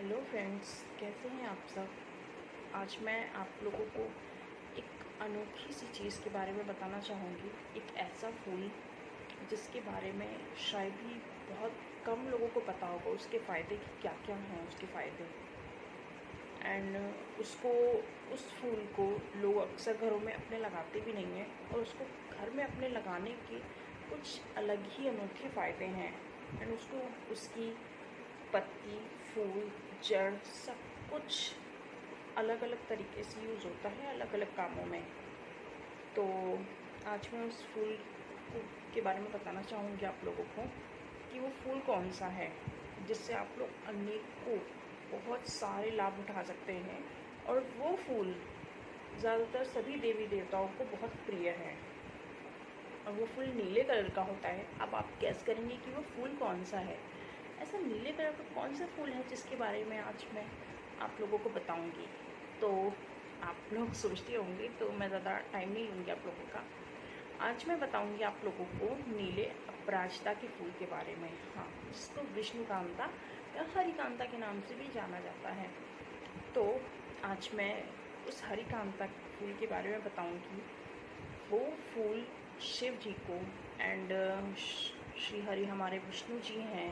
Hello friends, कैसे हैं आप सब। आज मैं आप लोगों को एक अनोखी सी चीज़ के बारे में बताना चाहूँगी। एक ऐसा फूल जिसके बारे में शायद ही बहुत कम लोगों को पता होगा, उसके फ़ायदे क्या क्या हैं, उसके फ़ायदे। एंड उसको उस फूल को लोग अक्सर घरों में अपने लगाते भी नहीं हैं, और उसको घर में अपने लगाने के कुछ अलग ही अनोखे फ़ायदे हैं। एंड उसको उसकी पत्ती, फूल, जड़ सब कुछ अलग अलग तरीके से यूज़ होता है, अलग अलग कामों में। तो आज मैं उस फूल के बारे में बताना चाहूँगी आप लोगों को कि वो फूल कौन सा है जिससे आप लोग अनेकों बहुत सारे लाभ उठा सकते हैं। और वो फूल ज़्यादातर सभी देवी देवताओं को बहुत प्रिय है, और वो फूल नीले कलर का होता है। अब आप गैस करेंगे कि वो फूल कौन सा है। ऐसा नीले कलर का कौन सा फूल है जिसके बारे में आज मैं आप लोगों को बताऊंगी। तो आप लोग सोचते होंगे, तो मैं ज़्यादा टाइम नहीं लूँगी आप लोगों का। आज मैं बताऊंगी आप लोगों को नीले अपराजिता के फूल के बारे में। हाँ, जिसको विष्णुकांता या हरिकांता के नाम से भी जाना जाता है। तो आज मैं उस हरिकांता के फूल के बारे में बताऊंगी। वो फूल शिव जी को एंड श्री हरि हमारे विष्णु जी हैं,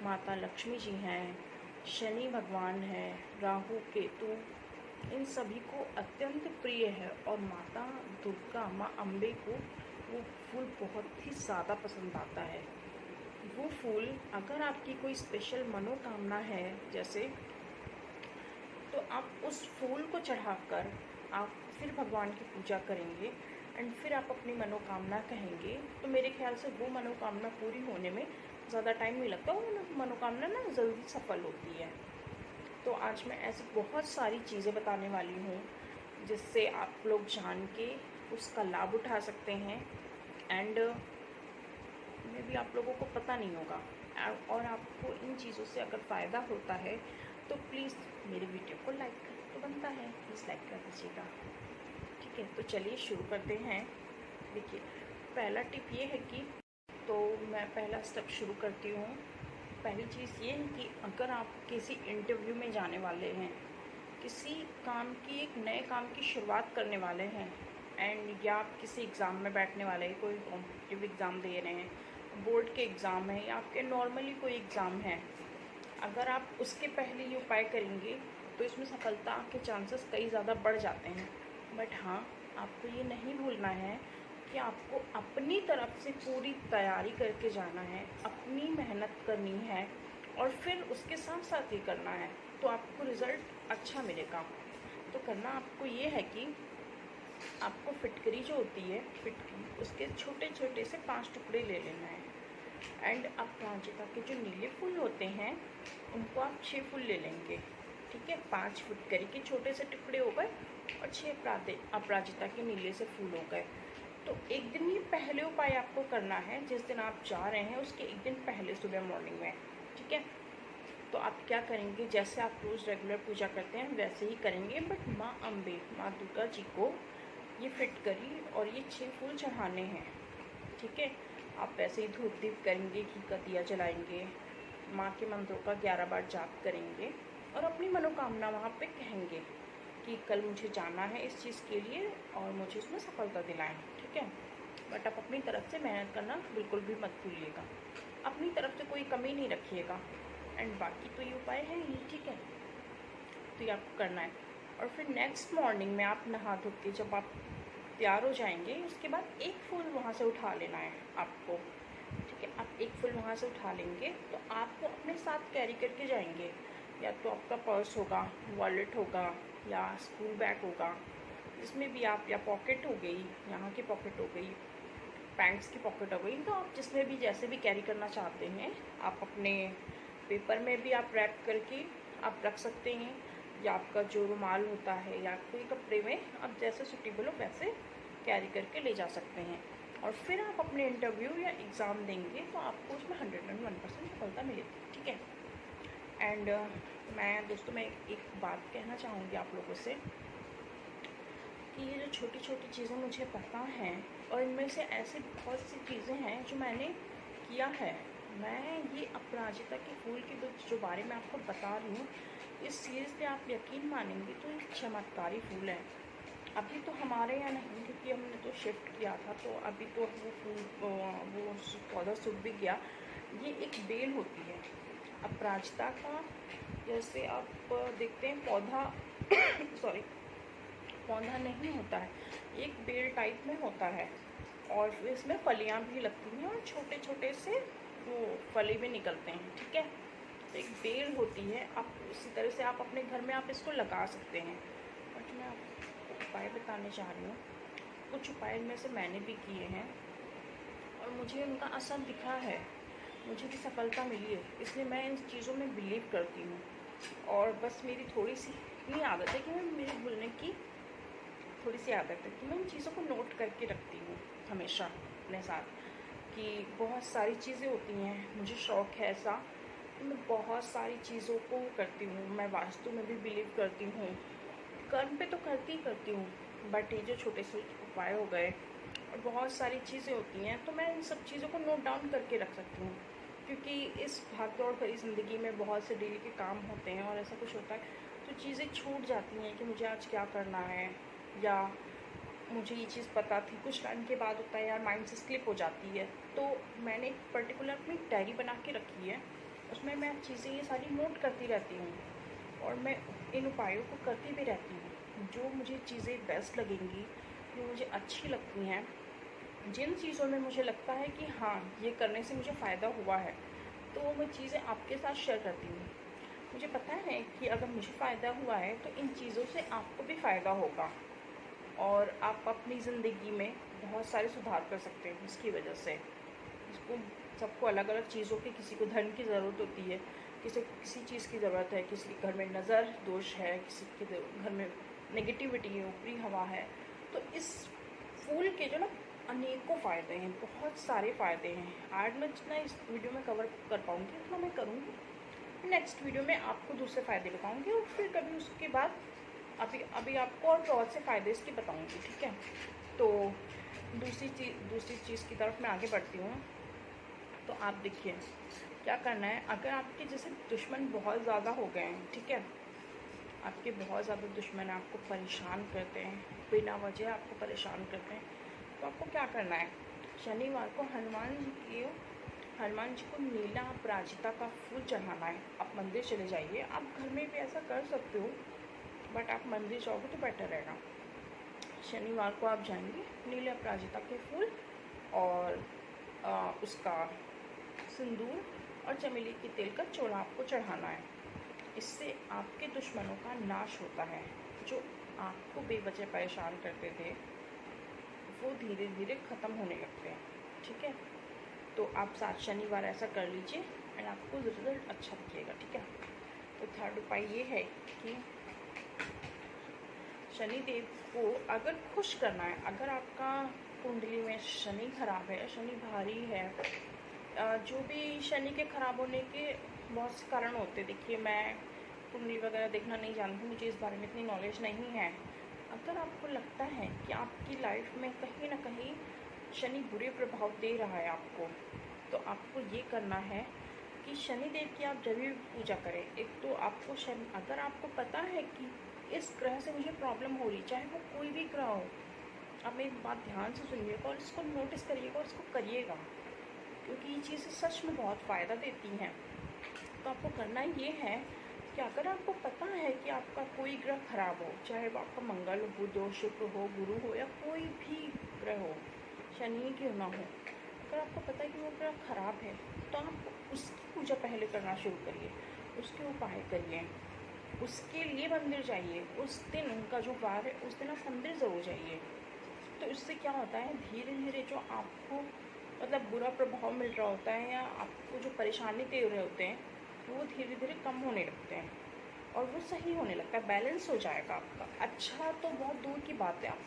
माता लक्ष्मी जी हैं, शनि भगवान हैं, राहु केतु, इन सभी को अत्यंत प्रिय है। और माता दुर्गा, माँ अम्बे को वो फूल बहुत ही ज़्यादा पसंद आता है। वो फूल, अगर आपकी कोई स्पेशल मनोकामना है जैसे, तो आप उस फूल को चढ़ाकर आप फिर भगवान की पूजा करेंगे एंड फिर आप अपनी मनोकामना कहेंगे, तो मेरे ख्याल से वो मनोकामना पूरी होने में ज़्यादा टाइम नहीं लगता, वो मनोकामना ना जल्दी सफल होती है। तो आज मैं ऐसी बहुत सारी चीज़ें बताने वाली हूँ जिससे आप लोग जान के उसका लाभ उठा सकते हैं। एंड में भी आप लोगों को पता नहीं होगा, और आपको इन चीज़ों से अगर फ़ायदा होता है तो प्लीज़ मेरे वीडियो को लाइक कर तो बनता है, प्लीज़ लाइक कर दीजिएगा। ठीक है, तो चलिए शुरू करते हैं। देखिए, पहला टिप ये है कि, तो मैं पहला स्टेप शुरू करती हूँ। पहली चीज़ ये है कि अगर आप किसी इंटरव्यू में जाने वाले हैं, किसी काम की, एक नए काम की शुरुआत करने वाले हैं, एंड या आप किसी एग्ज़ाम में बैठने वाले हैं, कोई कॉम्पिटिटिव एग्ज़ाम दे रहे हैं, बोर्ड के एग्ज़ाम है या आपके नॉर्मली कोई एग्ज़ाम है, अगर आप उसके पहले ये उपाय करेंगे तो इसमें सफलता के चांसेस कई ज़्यादा बढ़ जाते हैं। बट हाँ, आपको ये नहीं भूलना है कि आपको अपनी तरफ से पूरी तैयारी करके जाना है, अपनी मेहनत करनी है, और फिर उसके साथ साथ ये करना है, तो आपको रिज़ल्ट अच्छा मिलेगा। तो करना आपको ये है कि आपको फिटकरी जो होती है, फिटकरी, उसके छोटे छोटे से 5 टुकड़े ले लेना है। एंड अपराजिता के जो नीले फूल होते हैं उनको आप 6 फूल ले लेंगे। ठीक है, 5 फिटकरी के छोटे से टुकड़े हो गए और 6 अपराजिता के नीले से फूल हो गए। तो एक दिन ये पहले उपाय आपको करना है, जिस दिन आप जा रहे हैं उसके एक दिन पहले सुबह मॉर्निंग में। ठीक है, तो आप क्या करेंगे, जैसे आप रोज़ रेगुलर पूजा करते हैं वैसे ही करेंगे, बट माँ अम्बे, माँ दुर्गा जी को ये फिटकरी और ये 6 फूल चढ़ाने हैं। ठीक है, आप वैसे ही धूप दीप करेंगे, घी का दिया जलाएंगे, माँ के मंत्रों का 11 बार जाप करेंगे, और अपनी मनोकामना वहाँ पे कहेंगे कि कल मुझे जाना है इस चीज़ के लिए और मुझे उसमें सफलता दिलाएं। ठीक है, बट आप अपनी तरफ से मेहनत करना बिल्कुल भी मत भूलिएगा, अपनी तरफ से कोई कमी नहीं रखिएगा। एंड बाकी तो ये उपाय है ही। ठीक है, तो ये आपको करना है। और फिर नेक्स्ट मॉर्निंग में आप नहा धो के जब आप तैयार हो जाएंगे, उसके बाद एक फूल वहाँ से उठा लेना है आपको। ठीक है, आप एक फूल वहाँ से उठा लेंगे तो आपको अपने साथ कैरी करके जाएंगे, या तो आपका पर्स होगा, वॉलेट होगा, या स्कूल बैग होगा, जिसमें भी आप, या पॉकेट हो गई, यहाँ की पॉकेट हो गई, पैंट्स की पॉकेट हो गई, तो आप जिसमें भी जैसे भी कैरी करना चाहते हैं, आप अपने पेपर में भी आप रैप करके आप रख सकते हैं, या आपका जो रुमाल होता है या कोई कपड़े में आप जैसे सूटेबल हो वैसे कैरी करके ले जा सकते हैं। और फिर आप अपने इंटरव्यू या एग्ज़ाम देंगे तो आपको उसमें 101% सफलता मिलेगी। ठीक है, एंड मैं दोस्तों, मैं एक बात कहना चाहूँगी आप लोगों से कि ये जो छोटी छोटी चीज़ें मुझे पता हैं, और इनमें से ऐसी बहुत सी चीज़ें हैं जो मैंने किया है। मैं ये अपराजिता के फूल के जो बारे में आपको बता रही हूँ, इस सीरियसली आप यकीन मानेंगे तो ये चमत्कारी फूल है। अभी तो हमारे यहाँ नहीं, क्योंकि हमने तो शिफ्ट किया था, तो अभी तो वो फूल वो पौधा सूख भी गया। ये एक बेल होती है अपराजिता का। जैसे आप देखते हैं पौधा सॉरी, पौधा नहीं होता है, एक बेल टाइप में होता है, और फिर इसमें फलियाँ भी लगती हैं और छोटे छोटे से वो फली भी निकलते हैं। ठीक है, तो एक बेल होती है। आप इसी तरह से आप अपने घर में आप इसको लगा सकते हैं। बट मैं आपको उपाय बताने चाह रही हूँ। कुछ उपाय में से मैंने भी किए हैं और मुझे उनका असर दिखा है, मुझे भी सफलता मिली है, इसलिए मैं इन चीज़ों में बिलीव करती हूँ। और बस मेरी थोड़ी सी इतनी आदत है कि मैं मेरे बोलने की थोड़ी सी आदत है कि मैं इन चीज़ों को नोट करके रखती हूँ हमेशा अपने साथ, कि बहुत सारी चीज़ें होती हैं। मुझे शौक़ है ऐसा, मैं बहुत सारी चीज़ों को करती हूँ। मैं वास्तु में भी बिलीव करती हूँ, कर्म पे तो करती ही करती हूँ, बट ये जो छोटे से उपाय हो गए और बहुत सारी चीज़ें होती हैं, तो मैं इन सब चीज़ों को नोट डाउन करके रख सकती हूँ। क्योंकि इस भागदौड़ भरी ज़िंदगी में बहुत से डेली के काम होते हैं और ऐसा कुछ होता है, तो चीज़ें छूट जाती हैं कि मुझे आज क्या करना है, या मुझे ये चीज़ पता थी, कुछ टाइम के बाद होता है यार माइंड से स्लिप हो जाती है। तो मैंने एक पर्टिकुलर अपनी डायरी बना के रखी है, उसमें मैं चीज़ें ये सारी नोट करती रहती हूँ और मैं इन उपायों को करती भी रहती हूँ। जो मुझे चीज़ें बेस्ट लगेंगी, जो मुझे अच्छी लगती हैं, जिन चीज़ों में मुझे लगता है कि हाँ ये करने से मुझे फ़ायदा हुआ है, तो वो मैं चीज़ें आपके साथ शेयर करती हूँ। मुझे पता है कि अगर मुझे फ़ायदा हुआ है तो इन चीज़ों से आपको भी फ़ायदा होगा और आप अपनी ज़िंदगी में बहुत सारे सुधार कर सकते हैं इसकी वजह से। इसको सबको अलग अलग चीज़ों की, किसी को धन की ज़रूरत होती है, किसी को किसी चीज़ की ज़रूरत है, किसी के घर में नज़र दोष है, किसी के घर में नेगेटिविटी है, ऊपरी हवा है। तो इस फूल के जो ना अनेकों फ़ायदे हैं, बहुत सारे फ़ायदे हैं। आज मैं जितना इस वीडियो में कवर कर पाऊँगी उतना मैं करूँगी। नेक्स्ट वीडियो में आपको दूसरे फ़ायदे बताऊँगी और फिर कभी उसके बाद अभी आपको और बहुत से फ़ायदे इसके बताऊँगी। ठीक है, तो दूसरी चीज़ की तरफ मैं आगे बढ़ती हूँ। तो आप देखिए क्या करना है। अगर आपके जैसे दुश्मन बहुत ज़्यादा हो गए हैं, ठीक है, आपके बहुत ज़्यादा दुश्मन आपको परेशान करते हैं, बिना वजह आपको परेशान करते हैं, तो आपको क्या करना है, शनिवार को हनुमान जी को नीला अपराजिता का फूल चढ़ाना है। आप मंदिर चले जाइए, आप घर में भी ऐसा कर सकते हो, बट आप मंदिर जाओगे तो बेटर रहेगा। शनिवार को आप जाएंगे, नीले अपराजिता के फूल और उसका सिंदूर और चमेली के तेल का चूड़ा आपको चढ़ाना है। इससे आपके दुश्मनों का नाश होता है। जो आपको बेवजह परेशान करते थे वो धीरे धीरे ख़त्म होने लगते हैं। ठीक है, तो आप 7 शनिवार ऐसा कर लीजिए एंड आपको रिजल्ट अच्छा दिखेगा। ठीक है, तो थर्ड उपाय ये है कि शनिदेव को अगर खुश करना है, अगर आपका कुंडली में शनि खराब है, शनि भारी है, जो भी शनि के खराब होने के बहुत से कारण होते हैं। देखिए, मैं कुंडली वगैरह देखना नहीं जानती, मुझे इस बारे में इतनी नॉलेज नहीं है। अगर आपको लगता है कि आपकी लाइफ में कहीं ना कहीं शनि बुरे प्रभाव दे रहा है आपको, तो आपको ये करना है कि शनिदेव की आप जब भी पूजा करें। एक तो आपको अगर आपको पता है कि इस ग्रह से मुझे प्रॉब्लम हो रही, चाहे वो कोई भी ग्रह हो, आप मेरी बात ध्यान से सुनिएगा और इसको नोटिस करिएगा और इसको करिएगा, क्योंकि ये चीज़ें सच में बहुत फ़ायदा देती हैं। तो आपको करना ये है कि अगर आपको पता है कि आपका कोई ग्रह खराब हो, चाहे वो आपका मंगल हो, बुध हो, शुक्र हो, गुरु हो, या कोई भी ग्रह हो, शनि क्यों ना हो, अगर आपको पता है कि वो ग्रह खराब है, तो आप उसकी पूजा पहले करना शुरू करिए, उसके उपाय करिए, उसके लिए मंदिर जाइए। उस दिन उनका जो वार है उस दिन आप मंदिर ज़रूर जाइए। तो इससे क्या होता है, धीरे धीरे जो आपको मतलब बुरा प्रभाव मिल रहा होता है या आपको जो परेशानी दे रहे होते हैं, वो धीरे धीरे कम होने लगते हैं और वो सही होने लगता है, बैलेंस हो जाएगा आपका। अच्छा तो बहुत दूर की बात है, आप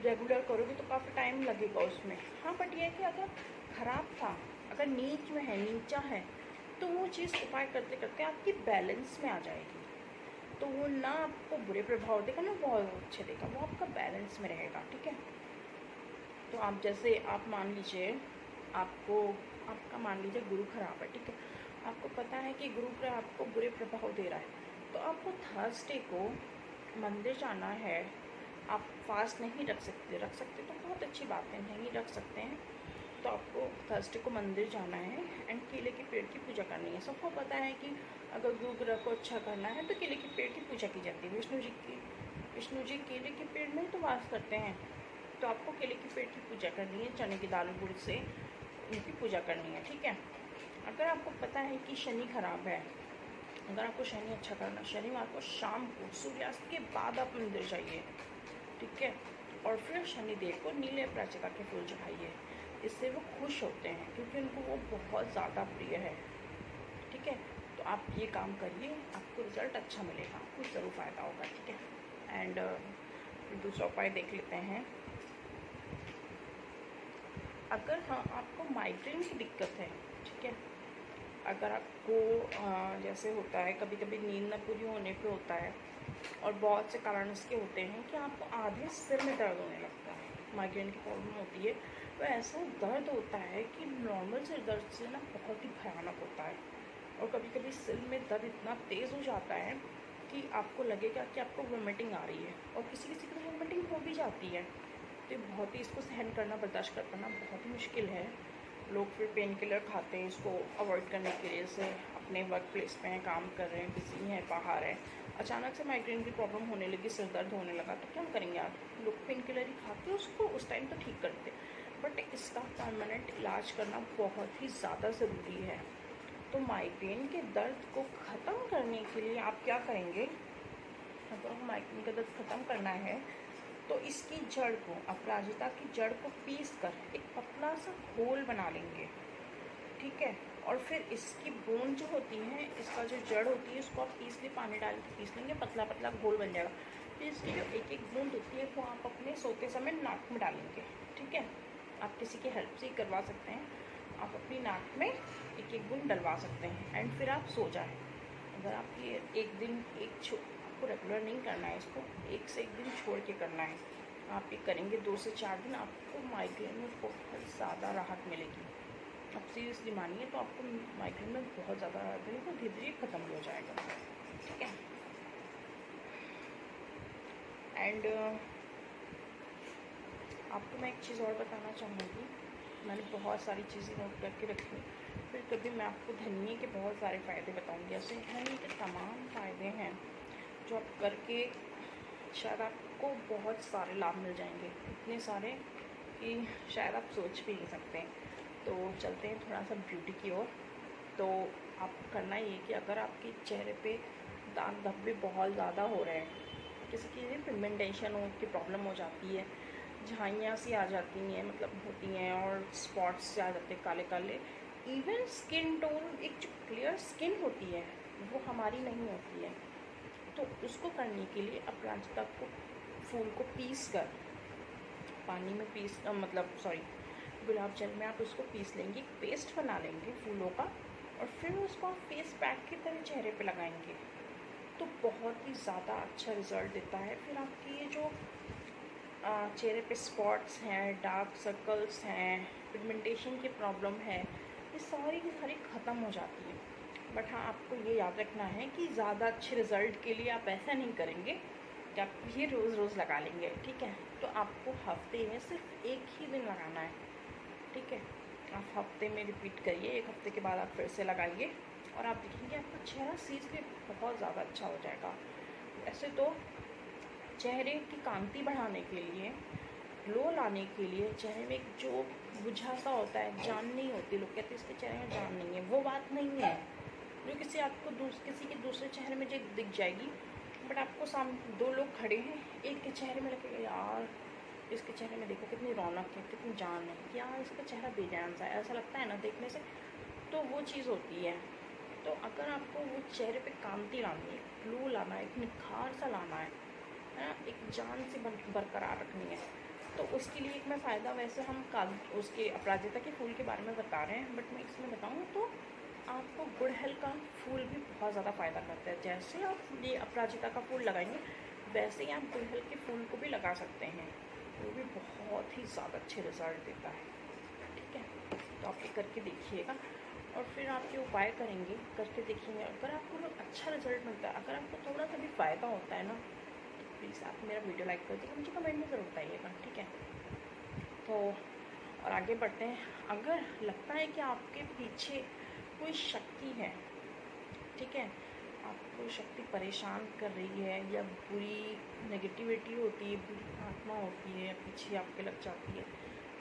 रेगुलर करोगे तो काफ़ी टाइम लगेगा उसमें। हाँ, बट ये है कि अगर ख़राब था, अगर नीच में है, नीचा है, तो वो चीज़ उपाय करते करते आपकी बैलेंस में आ जाएगी। तो वो ना आपको बुरे प्रभाव देगा ना बहुत अच्छे देगा, वो आपका बैलेंस में रहेगा। ठीक है, तो आप जैसे आप मान लीजिए आपका मान लीजिए गुरु खराब है। ठीक है, आपको पता है कि गुरु ग्रह आपको बुरे प्रभाव दे रहा है, तो आपको थर्सडे को मंदिर जाना है। आप फास्ट नहीं रख सकते तो बहुत अच्छी बात है, नहीं रख सकते हैं तो आपको थर्सडे को मंदिर जाना है एंड केले के पेड़ की पूजा करनी है। सबको पता है कि अगर गुरु ग्रह को अच्छा करना है तो केले के पेड़ की पूजा की जाती है। विष्णु जी केले के पेड़ में ही तो वास करते हैं, तो आपको केले के पेड़ की पूजा करनी है, चने की दाल गुड़ से उनकी पूजा करनी है, ठीक है। अगर आपको पता है कि शनि खराब है, अगर आपको शनि अच्छा करना, शनिवार को शाम को सूर्यास्त के बाद आप मंदिर जाइए, ठीक है। और फिर शनिदेव को नीले अपराजिता के फूल चढ़ाइए, इससे वो खुश होते हैं क्योंकि उनको वो बहुत ज़्यादा प्रिय है, ठीक है। तो आप ये काम करिए, आपको रिज़ल्ट अच्छा मिलेगा, आपको ज़रूर फ़ायदा होगा, ठीक है। एंड दूसरा उपाय देख लेते हैं। अगर हाँ आपको माइग्रेन की दिक्कत है, ठीक है, अगर आपको जैसे होता है कभी कभी नींद न पूरी होने पे होता है और बहुत से कारण इसके होते हैं कि आपको आधे सिर में दर्द होने लगता है, माइग्रेन की प्रॉब्लम होती है, तो ऐसा दर्द होता है कि नॉर्मल सिर दर्द से ना बहुत ही भयानक होता है। और कभी कभी सिर में दर्द इतना तेज़ हो जाता है कि आपको लगेगा कि आपको वोमिटिंग आ रही है, और किसी किसी को वोमिटिंग हो भी जाती है। तो बहुत ही इसको सहन करना, बर्दाश्त कर पाना बहुत ही मुश्किल है। लोग फिर पेन किलर खाते हैं इसको अवॉइड करने के लिए, जैसे अपने वर्क प्लेस पे हैं, काम कर रहे हैं, बिजी हैं, बाहर है, अचानक से माइग्रेन की प्रॉब्लम होने लगी, सिर दर्द होने लगा, तो क्या करेंगे आप? लोग पेन किलर ही खाते उसको उस टाइम तो ठीक करते, बट इसका परमानेंट इलाज करना बहुत ही ज़्यादा ज़रूरी है। तो माइग्रेन के दर्द को ख़त्म करने के लिए आप क्या करेंगे? अगर माइग्रेन का दर्द ख़त्म करना है तो इसकी जड़ को, अपराजिता की जड़ को पीस कर एक पतला सा घोल बना लेंगे, ठीक है। और फिर इसकी बूंद जो होती है, इसका जो जड़ होती है, उसको आप पीस ले, पानी डाल के पीस लेंगे, पतला पतला घोल बन जाएगा। फिर इसकी जो एक एक बूंद होती है वो आप अपने सोते समय नाक में डालेंगे, ठीक है। आप किसी की हेल्प से ही करवा सकते हैं, आप अपनी नाक में एक एक बूंद डलवा सकते हैं एंड फिर आप सो जाएं। अगर आप ये एक दिन आपको रेगुलर नहीं करना है, इसको एक से एक दिन छोड़ के करना है, आप ये करेंगे 2 से 4 दिन, आपको माइग्रेन में बहुत ज़्यादा राहत मिलेगी। आप सीरियसली मानिए, तो आपको माइग्रेन में बहुत ज़्यादा राहत मिलेगी, तो धीरे धीरे ख़त्म हो जाएगा, ठीक है। एंड आपको मैं एक चीज़ और बताना चाहूँगी, मैंने बहुत सारी चीज़ें नोट करके रखी, फिर कभी मैं आपको धनिए के बहुत सारे फ़ायदे बताऊँगी। ऐसे धनिए के तमाम फ़ायदे हैं जो आप करके शायद आपको बहुत सारे लाभ मिल जाएंगे, इतने सारे कि शायद आप सोच भी नहीं सकते। तो चलते हैं थोड़ा सा ब्यूटी की ओर। तो आप करना ये कि अगर आपके चेहरे पे दाग धब्बे बहुत ज़्यादा हो रहे हैं, किसी की पिगमेंटेशन हो की प्रॉब्लम हो जाती है, झाइयाँ सी आ जाती हैं, मतलब होती हैं, और स्पॉट्स से आ जाते हैं काले काले, इवन स्किन टोन, एक जो क्लियर स्किन होती है वो हमारी नहीं होती है, तो उसको करने के लिए अपराजिता को फूल को पीस कर पानी में गुलाब जल में आप उसको पीस लेंगे, पेस्ट बना लेंगे फूलों का, और फिर उसको आप फेस पैक की तरह चेहरे पे लगाएंगे, तो बहुत ही ज़्यादा अच्छा रिज़ल्ट देता है। फिर आपकी ये जो चेहरे पे स्पॉट्स हैं, डार्क सर्कल्स हैं, पिगमेंटेशन की प्रॉब्लम है, ये सारी की सारी ख़त्म हो जाती है। बट हाँ, आपको ये याद रखना है कि ज़्यादा अच्छे रिज़ल्ट के लिए आप ऐसा नहीं करेंगे कि आप ये रोज़ रोज़ लगा लेंगे, ठीक है। तो आपको हफ्ते में सिर्फ एक ही दिन लगाना है, ठीक है। आप हफ्ते में रिपीट करिए, एक हफ्ते के बाद आप फिर से लगाइए और आप देखेंगे आपका चेहरा सीरियसली बहुत ज़्यादा अच्छा हो जाएगा। ऐसे तो चेहरे की कांति बढ़ाने के लिए, ग्लो लाने के लिए, चेहरे में एक जो बुझा सा होता है, जान नहीं होती, लोग कहते हैं इसके चेहरे में जान नहीं है, वो बात नहीं है। जो किसी के दूसरे चेहरे में जो दिख जाएगी, बट आपको सामने 2 लोग खड़े हैं, एक के चेहरे में लगेगा यार इसके चेहरे में देखो कितनी रौनक है, कितनी जान है, यार इसका चेहरा बेजान सा है, ऐसा लगता है ना देखने से, तो वो चीज़ होती है। तो अगर आपको वो चेहरे पे कांति लानी है, ग्लो लाना है, एक निखार सा लाना है ना, एक जान से बरकरार रखनी है, तो उसके लिए एक मैं फ़ायदा, वैसे हम उसके अपराजिता के फूल के बारे में बता रहे हैं, बट मैं इसमें बताऊँ तो आपको गुड़हल का फूल भी बहुत ज़्यादा फ़ायदा करता है। जैसे आप ये अपराजिता का फूल लगाएंगे, वैसे ही आप गुड़हल के फूल को भी लगा सकते हैं, वो भी बहुत ही ज़्यादा अच्छे रिज़ल्ट देता है, ठीक है। तो आप ये करके देखिएगा। और फिर आप ये उपाय करेंगे, करके देखेंगे, अगर आपको अच्छा रिजल्ट मिलता है, अगर आपको थोड़ा सा भी फ़ायदा होता है ना, तो प्लीज़ आप मेरा वीडियो लाइक कर दीजिए, मुझे कमेंट में ज़रूर बताइएगा, ठीक है। तो और आगे बढ़ते हैं। अगर लगता है कि आपके पीछे कोई शक्ति है, ठीक है, आपको शक्ति परेशान कर रही है, या बुरी नेगेटिविटी होती है, बुरी आत्मा होती है, पीछे आपके लग जाती है,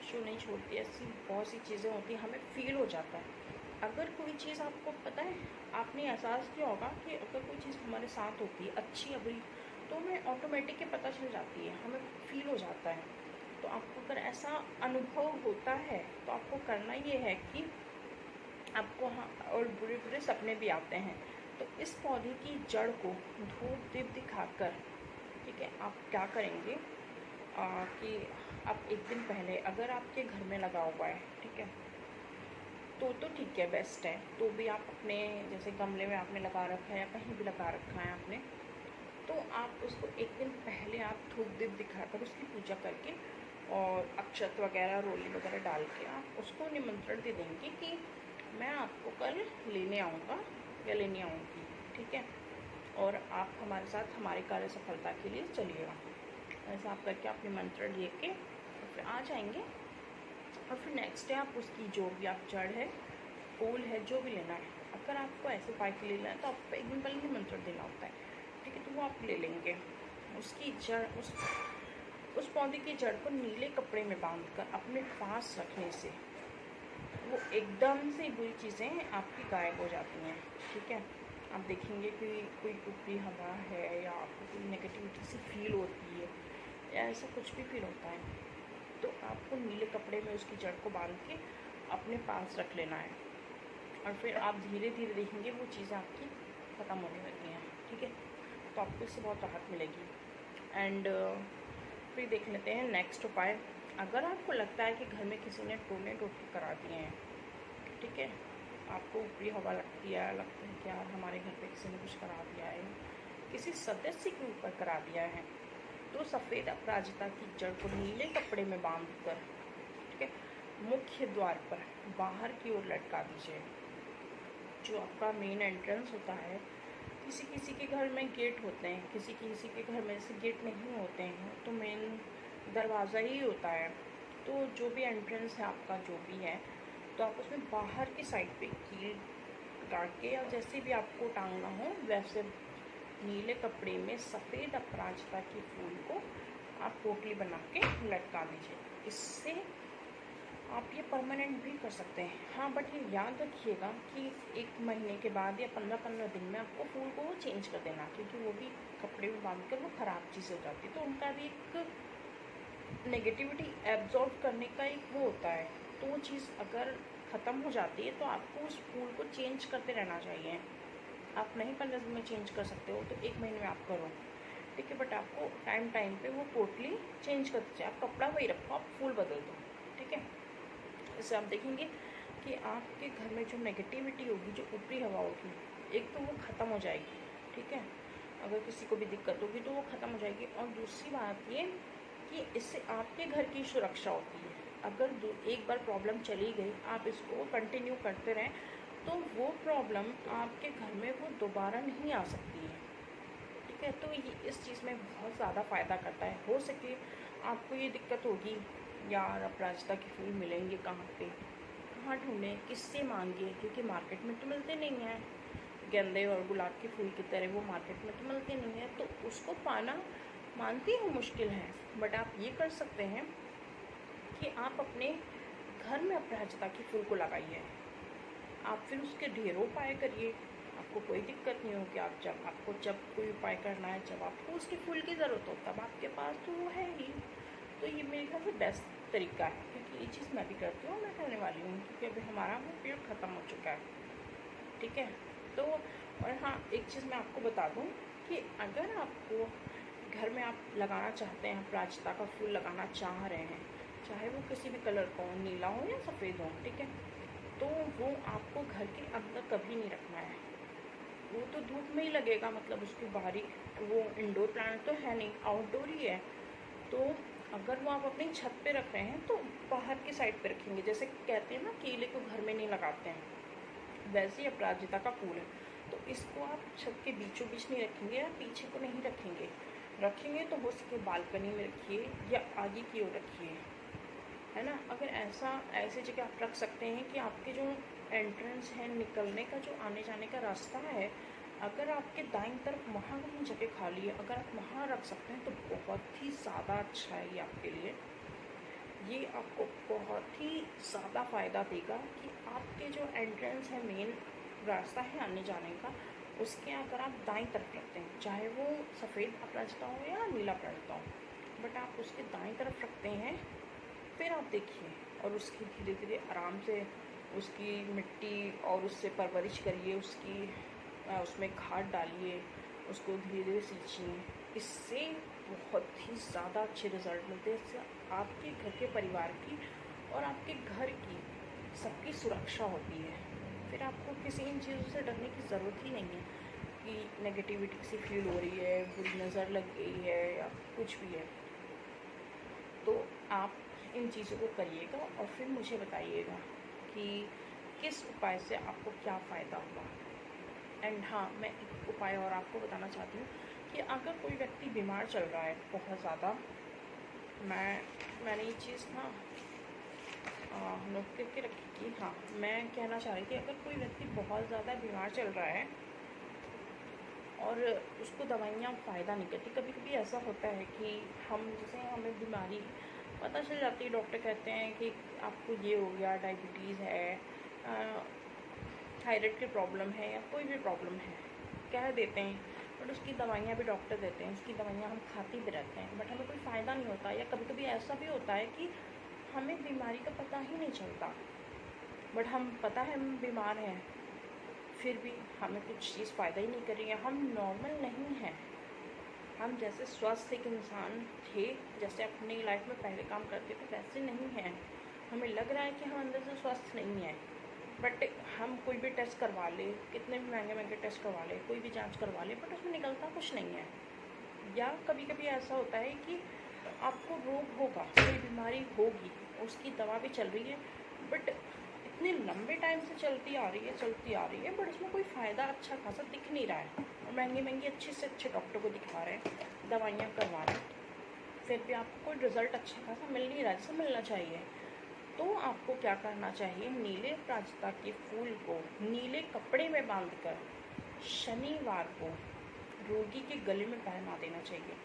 शो नहीं छोड़ती, ऐसी बहुत सी चीज़ें होती हैं, हमें फील हो जाता है। अगर कोई चीज़ आपको पता है, आपने एहसास किया होगा कि अगर कोई चीज़ हमारे साथ होती है, अच्छी या बुरी, तो हमें ऑटोमेटिक पता चल जाती है, हमें फील हो जाता है। तो आपको अगर ऐसा अनुभव होता है, तो आपको करना ये है कि आपको, हाँ, और बुरे बुरे सपने भी आते हैं, तो इस पौधे की जड़ को धूप दीप दिखाकर, ठीक है, आप क्या करेंगे कि आप एक दिन पहले, अगर आपके घर में लगा हुआ है, ठीक है, तो ठीक है, बेस्ट है। तो भी आप अपने जैसे गमले में आपने लगा रखा है या कहीं भी लगा रखा है आपने, तो आप उसको एक दिन पहले आप धूप दीप दिखाकर उसकी पूजा करके और अक्षत वगैरह, रोली वगैरह डाल के आप उसको निमंत्रण दे देंगे कि मैं आपको कल लेने आऊँगा या लेने आऊँगी, ठीक है, और आप हमारे साथ हमारे कार्य सफलता के लिए चलिएगा। ऐसा आप करके आप निमंत्रण ले के और फिर आ जाएंगे, और फिर नेक्स्ट डे आप उसकी जो भी आप जड़ है, फूल है, जो भी लेना है, अगर आपको ऐसे उपाय के लिए लेना है तो आपको एक दिन पहले निमंत्रण देना होता है, ठीक है, तो वो आप ले लेंगे। उसकी जड़, उस पौधे की जड़ को नीले कपड़े में बांधकर अपने पास रखने से वो एकदम से बुरी चीज़ें आपकी गायब हो जाती हैं, ठीक है। आप देखेंगे कि कोई ऊपरी हवा है या आपको कोई नेगेटिविटी सी फील होती है या ऐसा कुछ भी फील होता है, तो आपको नीले कपड़े में उसकी जड़ को बांध के अपने पास रख लेना है, और फिर आप धीरे धीरे देखेंगे वो चीज़ें आपकी ख़त्म होने लगती हैं, ठीक है। तो आपको इससे बहुत राहत मिलेगी। एंड फिर देख लेते हैं नेक्स्ट उपाय। अगर आपको लगता है कि घर में किसी ने टोने टोटके करा दिए हैं, ठीक है, आपको ऊपरी हवा लगती है, लगता है कि यार हमारे घर पे किसी ने कुछ करा दिया है, किसी सदस्य के ऊपर करा दिया है, तो सफ़ेद अपराजिता की जड़ को नीले कपड़े में बांधकर, ठीक है, मुख्य द्वार पर बाहर की ओर लटका दीजिए। जो आपका मेन एंट्रेंस होता है, किसी किसी के घर में गेट होते हैं, किसी किसी के घर में से गेट नहीं होते हैं, तो मेन दरवाज़ा ही होता है। तो जो भी एंट्रेंस है आपका, जो भी है, तो आप उसमें बाहर की साइड पे कील काट के या जैसे भी आपको टांगना हो वैसे नीले कपड़े में सफ़ेद अपराजिता के फूल को आप पोटली बना के लटका दीजिए। इससे आप ये परमानेंट भी कर सकते हैं। हाँ, बट ये याद रखिएगा कि 1 महीने के बाद या 15-15 दिन में आपको फूल को वो चेंज कर देना, क्योंकि वो भी कपड़े में बांध कर वो ख़राब चीज़ हो जाती है, तो उनका भी एक नेगेटिविटी एब्जॉर्ब करने का एक वो होता है। तो वो चीज़ अगर ख़त्म हो जाती है तो आपको उस फूल को चेंज करते रहना चाहिए। आप नहीं 15 दिन में चेंज कर सकते हो, तो 1 महीने में आप करो, ठीक है, बट आपको टाइम टाइम पे वो पोटली चेंज कर दीजिए। आप कपड़ा वही रखो, आप फूल बदल दो, ठीक है। इससे आप देखेंगे कि आपके घर में जो नेगेटिविटी होगी, जो ऊपरी हवा होगी, एक तो वो ख़त्म हो जाएगी, ठीक है, अगर किसी को भी दिक्कत होगी तो वो ख़त्म हो जाएगी। और दूसरी बात ये कि इससे आपके घर की सुरक्षा होती है। अगर एक बार प्रॉब्लम चली गई, आप इसको कंटिन्यू करते रहें, तो वो प्रॉब्लम आपके घर में वो दोबारा नहीं आ सकती है, ठीक है। तो ये इस चीज़ में बहुत ज़्यादा फ़ायदा करता है। हो सके आपको ये दिक्कत होगी, यार अपराजिता के फूल मिलेंगे कहाँ पे, कहाँ ढूंढें, किससे मांगिए, क्योंकि मार्केट में तो मिलते नहीं हैं। गेंदे और गुलाब के फूल की तरह वो मार्केट में तो मिलते नहीं हैं, तो उसको पाना मानती हूँ मुश्किल है, बट आप ये कर सकते हैं कि आप अपने घर में अपराजिता के फूल को लगाइए। आप फिर उसके ढेरों उपाय करिए, आपको कोई दिक्कत नहीं होगी। आपको जब कोई उपाय करना है, जब आपको उसके फूल की ज़रूरत हो, तब आपके पास तो वो है ही। तो ये मेरे ख्याल से बेस्ट तरीका है, क्योंकि ये चीज़ मैं भी करती हूँ, मैं करने वाली हूँ, क्योंकि अभी हमारा वो पेड़ ख़त्म हो चुका है, ठीक है। तो और हाँ, एक चीज़ मैं आपको बता दूँ कि अगर आपको घर में आप लगाना चाहते हैं, अपराजिता का फूल लगाना चाह रहे हैं, चाहे वो किसी भी कलर का हो, नीला हो या सफ़ेद हो, ठीक है, तो वो आपको घर के अंदर कभी नहीं रखना है। वो तो धूप में ही लगेगा, मतलब उसकी बाहरी, वो इंडोर प्लांट तो है नहीं, आउटडोर ही है। तो अगर वो आप अपनी छत पे रख रहे हैं तो बाहर की साइड पे रखेंगे। जैसे कहते हैं ना, केले को घर में नहीं लगाते हैं, वैसे ही अपराजिता का फूल है। तो इसको आप छत के बीचों बीच नहीं रखेंगे या पीछे को नहीं रखेंगे, रखेंगे तो हो सके बालकनी में रखिए या आगे की ओर रखिए, है ना। अगर ऐसी जगह आप रख सकते हैं कि आपके जो एंट्रेंस है, निकलने का जो आने जाने का रास्ता है, अगर आपके दाईं तरफ वहाँ कहीं जगह खाली है, अगर आप वहाँ रख सकते हैं तो बहुत ही ज़्यादा अच्छा है ये आपके लिए। ये आपको बहुत ही ज़्यादा फ़ायदा देगा कि आपके जो एंट्रेंस है, मेन रास्ता है आने जाने का, उसके अगर आप दाईं तरफ रखते हैं, चाहे वो सफ़ेद अपराजिता हो या नीला अपराजिता हो, बट आप उसके दाईं तरफ रखते हैं, फिर आप देखिए और उसकी धीरे धीरे आराम से उसकी मिट्टी और उससे परवरिश करिए, उसमें खाद डालिए, उसको धीरे धीरे सींचिए। इससे बहुत ही ज़्यादा अच्छे रिज़ल्ट मिलते हैं। इससे आपके घर के परिवार की और आपके घर की सबकी सुरक्षा होती है। फिर आपको किसी इन चीज़ों से डरने की ज़रूरत ही नहीं है कि नेगेटिविटी सी फील हो रही है, बुरी नज़र लग गई है या कुछ भी है। तो आप इन चीज़ों को करिएगा और फिर मुझे बताइएगा कि किस उपाय से आपको क्या फ़ायदा हुआ। एंड हाँ, मैं एक उपाय और आपको बताना चाहती हूँ कि अगर कोई व्यक्ति बीमार चल रहा है बहुत ज़्यादा, मैंने ये चीज़ ना नोट करके रखी थी। हाँ, मैं कहना चाह रही थी, अगर कोई व्यक्ति बहुत ज़्यादा बीमार चल रहा है और उसको दवाइयाँ फ़ायदा नहीं करती, कभी कभी ऐसा होता है कि जैसे हमें बीमारी पता चल जाती है, डॉक्टर कहते हैं कि आपको ये हो गया, डायबिटीज़ है, थायराइड की प्रॉब्लम है या कोई भी प्रॉब्लम है, कह देते हैं, बट उसकी दवाइयाँ भी डॉक्टर देते हैं, उसकी दवाइयाँ हम खाते भी रहते हैं, बट हमें कोई फ़ायदा नहीं होता। या कभी कभी ऐसा भी होता है कि हमें बीमारी का पता ही नहीं चलता, बट हम पता है हम बीमार हैं, फिर भी हमें कुछ चीज़ फ़ायदा ही नहीं कर रही है। हम नॉर्मल नहीं हैं, हम जैसे स्वस्थ एक इंसान थे, जैसे अपनी लाइफ में पहले काम करते थे, वैसे नहीं हैं। हमें लग रहा है कि हम अंदर से स्वस्थ नहीं हैं, बट हम कोई भी टेस्ट करवा ले, कितने भी महंगे महंगे टेस्ट करवा ले, कोई भी जांच करवा ले, बट उसमें निकलता कुछ नहीं है। या कभी कभी ऐसा होता है कि आपको रोग होगा, कोई बीमारी होगी, उसकी दवा भी चल रही है, बट इतने लंबे टाइम से चलती आ रही है, बट उसमें कोई फ़ायदा अच्छा खासा दिख नहीं रहा है, और महंगे महंगे अच्छे से अच्छे डॉक्टर को दिखा रहे हैं, दवाइयाँ करवा रहे हैं, फिर भी आपको कोई रिज़ल्ट अच्छा खासा मिल नहीं रहा जैसे मिलना चाहिए। तो आपको क्या करना चाहिए, नीले अपराजिता के फूल को नीले कपड़े में बांधकर शनिवार को रोगी के गले में पहना देना चाहिए।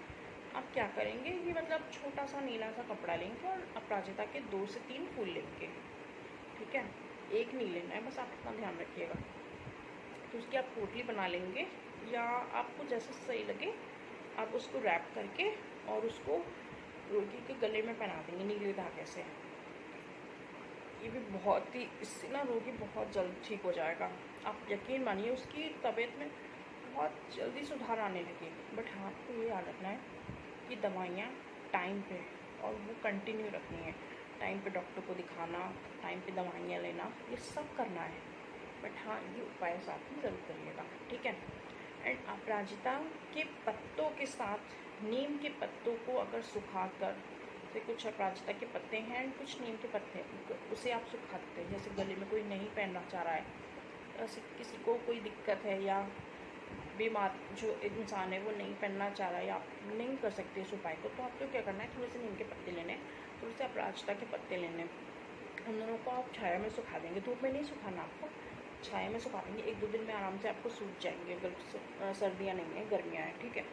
आप क्या करेंगे, ये मतलब छोटा सा नीला सा कपड़ा लेंगे और अपराजिता के 2 से 3 फूल लेंगे, ठीक है, एक नहीं लेना है, बस आप इतना ध्यान रखिएगा। तो उसकी आप पोटली बना लेंगे, या आपको जैसे सही लगे आप उसको रैप करके और उसको रोगी के गले में पहना देंगे नीले धागे से। ये भी बहुत ही, इससे ना रोगी बहुत जल्द ठीक हो जाएगा। आप यकीन मानिए उसकी तबीयत में बहुत जल्दी सुधार आने लगे। बट हाँ, आपको ये याद रखना है कि दवाइयाँ टाइम पे और वो कंटिन्यू रखनी है, टाइम पे डॉक्टर को दिखाना, टाइम पे दवाइयाँ लेना, ये सब करना है। बट हाँ, ये उपाय साथ में ज़रूर करिएगा, ठीक है। एंड अपराजिता के पत्तों के साथ नीम के पत्तों को अगर सुखा कर, जैसे कुछ अपराजिता के पत्ते हैं एंड कुछ नीम के पत्ते हैं, उसे आप सुखाते हैं, जैसे गले में कोई नहीं पहनना चाह रहा है, ऐसे किसी को कोई दिक्कत है या बीमार जो इंसान है वो नहीं पहनना चाह रहा है या आप नहीं कर सकते इस उपाय को, तो आपको क्या करना है, थोड़े से नीम के पत्ते लेने, थोड़े से अपराजिता के पत्ते लेने, उन दोनों को आप छाया में सुखा देंगे, धूप में नहीं सुखाना, आपको छाया में सुखा देंगे। 1-2 दिन में आराम से आपको सूख जाएंगे, अगर सर्दियाँ नहीं हैं, गर्मियाँ हैं, ठीक है,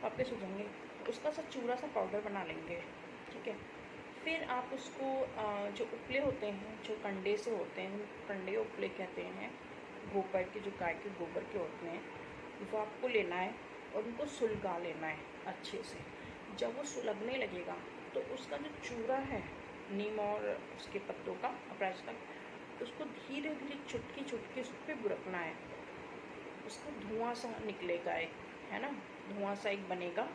तो आपके सूख जाएंगे। उसका सा चूरा सा पाउडर बना लेंगे, ठीक है। फिर आप उसको जो उपले होते हैं, जो कंडे से होते हैं, कंडे उपले कहते हैं, गोबर के, जो गाय के गोबर के होते हैं, वो आपको लेना है और उनको सुलगा लेना है अच्छे से। जब वो सुलगने लगेगा तो उसका जो चूरा है नीम और उसके पत्तों का, अपराजिता, उसको धीरे धीरे चुटकी चुटकी उस पर बुरकना है, उसका धुआं सा निकलेगा एक, है ना, धुआं सा एक बनेगा,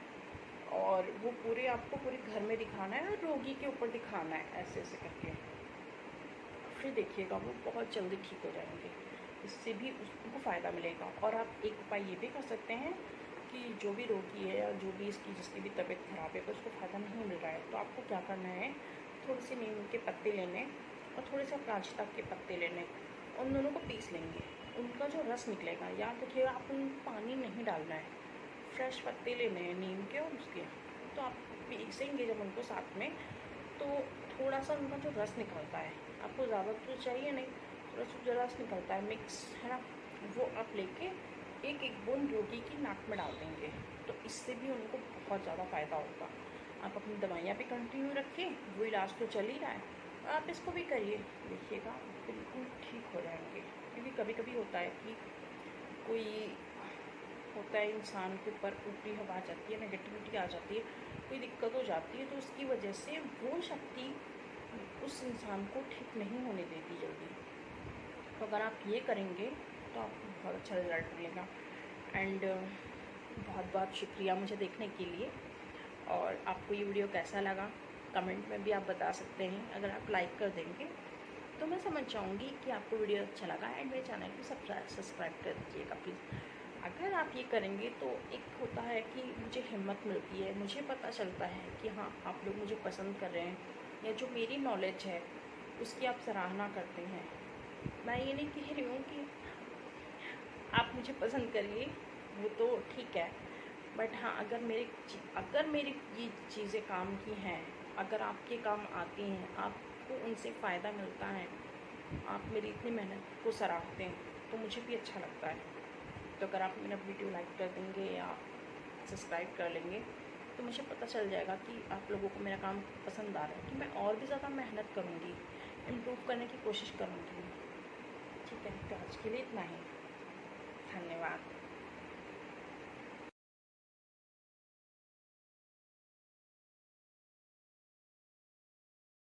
और वो पूरे आपको पूरे घर में दिखाना है और रोगी के ऊपर दिखाना है, ऐसे ऐसे करके। फिर देखिएगा वो बहुत जल्दी ठीक हो जाएंगे, इससे भी उसको फ़ायदा मिलेगा। और आप एक उपाय ये भी कर सकते हैं कि जो भी रोगी है या जो भी जिसकी भी तबीयत ख़राब है, तो उसको फ़ायदा नहीं मिल रहा है, तो आपको क्या करना है, थोड़े से नीम के पत्ते लेने और थोड़े से अपराजिता के पत्ते लेने उन दोनों को पीस लेंगे। उनका जो रस निकलेगा, याद रखिएगा आप उन पानी नहीं डालना है, फ्रेश पत्ते लेने हैं नीम के और उसके, तो आप पीसेंगे जब उनको साथ में, तो थोड़ा सा उनका जो रस निकलता है, आपको ज़्यादा तो चाहिए नहीं, थोड़ा सा जो रस निकलता है मिक्स है ना, वो आप लेके एक एक बूंद रोटी की नाक में डाल देंगे, तो इससे भी उनको बहुत ज़्यादा फ़ायदा होगा। आप अपनी दवाइयाँ भी कंटिन्यू रखिए, वो इलाज तो चल ही रहा है, और आप इसको भी करिए, देखिएगा बिल्कुल ठीक हो जाएंगे। क्योंकि कभी कभी होता है कि कोई होता है इंसान के ऊपर ऊपरी हवा आ जाती है, नेगेटिविटी आ जाती है, कोई दिक्कत हो जाती है, तो उसकी वजह से वो शक्ति उस इंसान को ठीक नहीं होने देती जल्दी। तो अगर आप ये करेंगे तो आपको बहुत अच्छा रिजल्ट मिलेगा। एंड बहुत बहुत शुक्रिया मुझे देखने के लिए। और आपको ये वीडियो कैसा लगा कमेंट में भी आप बता सकते हैं। अगर आप लाइक कर देंगे तो मैं समझ जाऊँगी कि आपको वीडियो अच्छा लगा, एंड मेरे चैनल को सब्सक्राइब कर दीजिएगा प्लीज़। अगर आप ये करेंगे तो एक होता है कि मुझे हिम्मत मिलती है, मुझे पता चलता है कि हाँ आप लोग मुझे पसंद कर रहे हैं, या जो मेरी नॉलेज है उसकी आप सराहना करते हैं। मैं ये नहीं कह रही हूँ कि आप मुझे पसंद करिए, वो तो ठीक है, बट हाँ अगर मेरी ये चीज़ें काम की हैं, अगर आपके काम आती हैं, आपको उनसे फ़ायदा मिलता है, आप मेरी इतनी मेहनत को सराहते हैं, तो मुझे भी अच्छा लगता है। तो अगर आप मेरा वीडियो लाइक कर देंगे या सब्सक्राइब कर लेंगे तो मुझे पता चल जाएगा कि आप लोगों को मेरा काम पसंद आ रहा है, तो मैं और भी ज़्यादा मेहनत करूँगी, इम्प्रूव करने की कोशिश करूँगी। ठीक है, तो आज के लिए इतना ही। धन्यवाद।